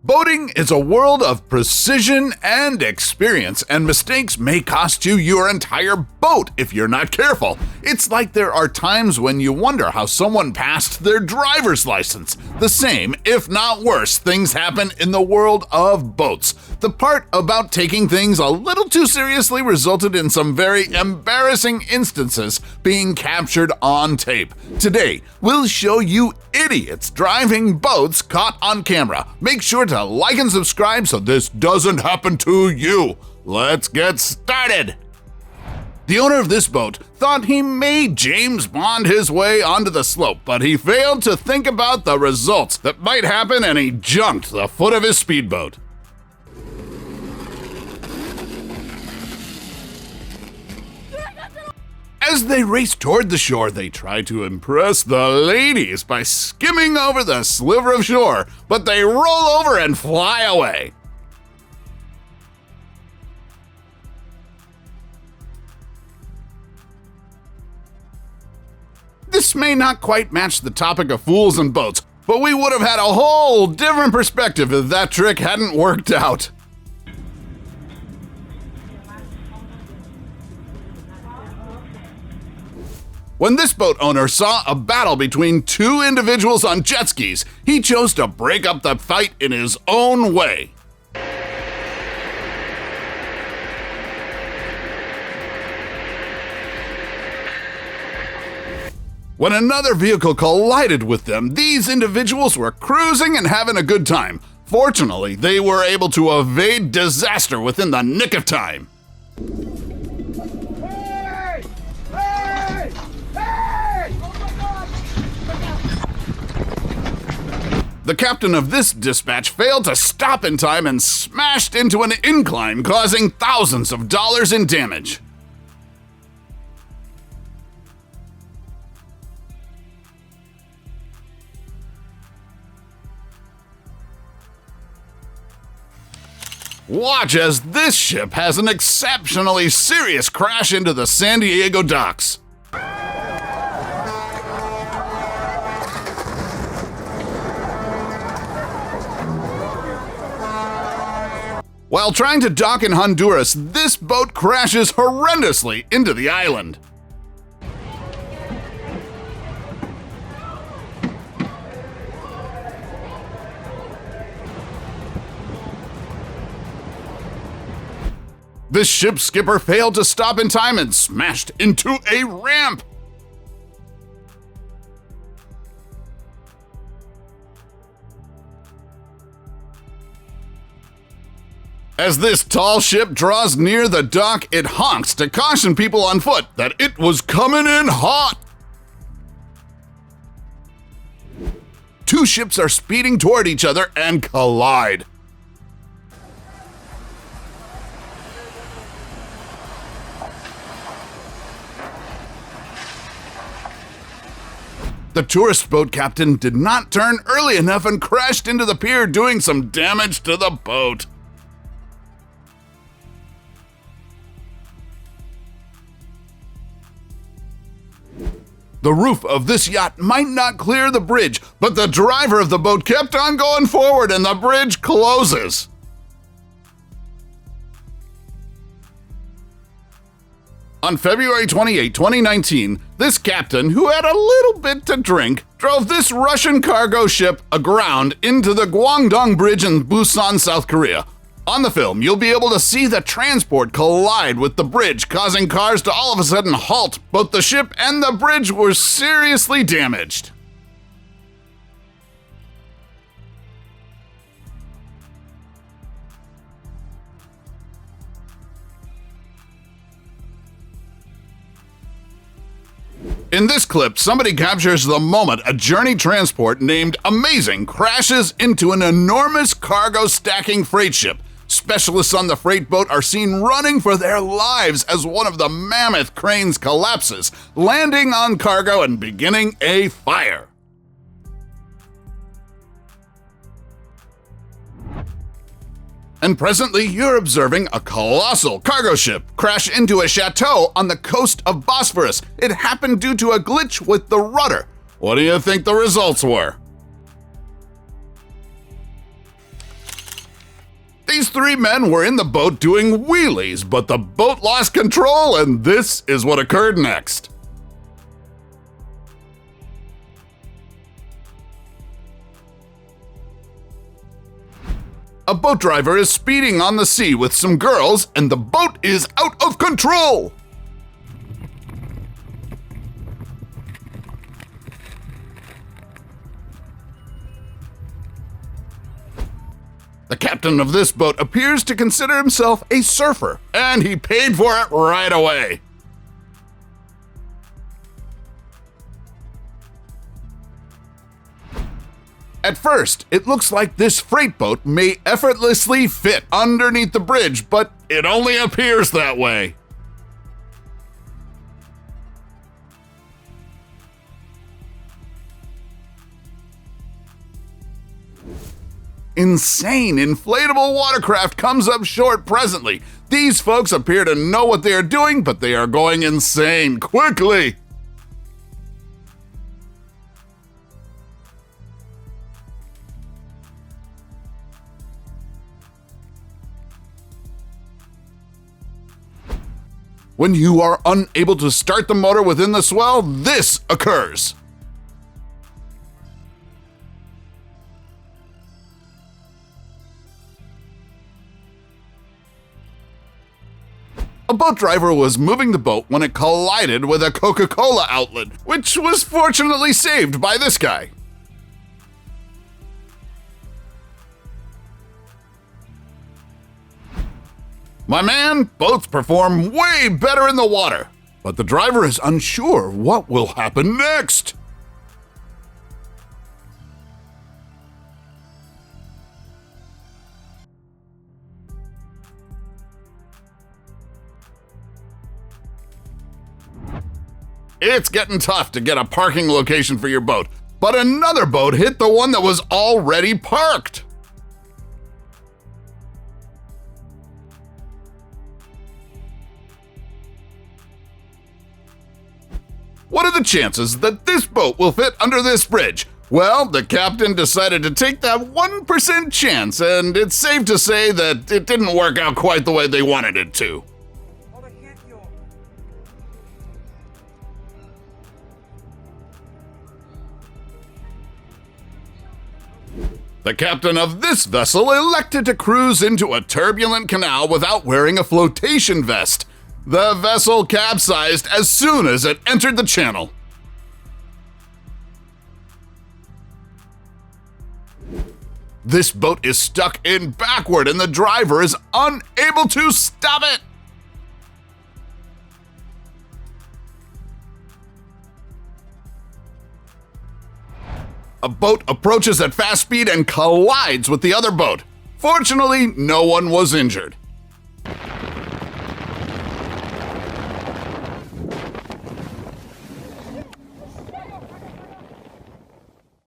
Boating is a world of precision and experience, and mistakes may cost you your entire boat if you're not careful. It's like there are times when you wonder how someone passed their driver's license. The same, if not worse, things happen in the world of boats. The part about taking things a little too seriously resulted in some very embarrassing instances being captured on tape. Today, we'll show you idiots driving boats caught on camera. Make sure to like and subscribe so this doesn't happen to you. Let's get started. The owner of this boat thought he made James Bond his way onto the slope, but he failed to think about the results that might happen, and he junked the foot of his speedboat. As they race toward the shore, they try to impress the ladies by skimming over the sliver of shore, but they roll over and fly away. This may not quite match the topic of fools and boats, but we would have had a whole different perspective if that trick hadn't worked out. When this boat owner saw a battle between two individuals on jet skis, he chose to break up the fight in his own way. When another vehicle collided with them, these individuals were cruising and having a good time. Fortunately, they were able to evade disaster within the nick of time. The captain of this dispatch failed to stop in time and smashed into an incline, causing thousands of dollars in damage. Watch as this ship has an exceptionally serious crash into the San Diego docks. While trying to dock in Honduras, this boat crashes horrendously into the island. This ship's skipper failed to stop in time and smashed into a ramp. As this tall ship draws near the dock, it honks to caution people on foot that it was coming in hot. Two ships are speeding toward each other and collide. The tourist boat captain did not turn early enough and crashed into the pier, doing some damage to the boat. The roof of this yacht might not clear the bridge, but the driver of the boat kept on going forward and the bridge closes. On February 28, 2019, this captain, who had a little bit to drink, drove this Russian cargo ship aground into the Guangdong Bridge in Busan, South Korea. On the film, you'll be able to see the transport collide with the bridge, causing cars to all of a sudden halt. Both the ship and the bridge were seriously damaged. In this clip, somebody captures the moment a journey transport named Amazing crashes into an enormous cargo stacking freight ship. Specialists on the freight boat are seen running for their lives as one of the mammoth cranes collapses, landing on cargo and beginning a fire. And presently, you're observing a colossal cargo ship crash into a chateau on the coast of Bosphorus. It happened due to a glitch with the rudder. What do you think the results were? These three men were in the boat doing wheelies, but the boat lost control, and this is what occurred next. A boat driver is speeding on the sea with some girls, and the boat is out of control. The captain of this boat appears to consider himself a surfer, and he paid for it right away. At first, it looks like this freight boat may effortlessly fit underneath the bridge, but it only appears that way. Insane inflatable watercraft comes up short presently. These folks appear to know what they are doing, but they are going insane quickly. When you are unable to start the motor within the swell, this occurs. A boat driver was moving the boat when it collided with a Coca-Cola outlet, which was fortunately saved by this guy. My man, boats perform way better in the water, but the driver is unsure what will happen next. It's getting tough to get a parking location for your boat, but another boat hit the one that was already parked. What are the chances that this boat will fit under this bridge? Well, the captain decided to take that 1% chance, and it's safe to say that it didn't work out quite the way they wanted it to. The captain of this vessel elected to cruise into a turbulent canal without wearing a flotation vest. The vessel capsized as soon as it entered the channel. This boat is stuck in backward and the driver is unable to stop it. A boat approaches at fast speed and collides with the other boat. Fortunately, no one was injured.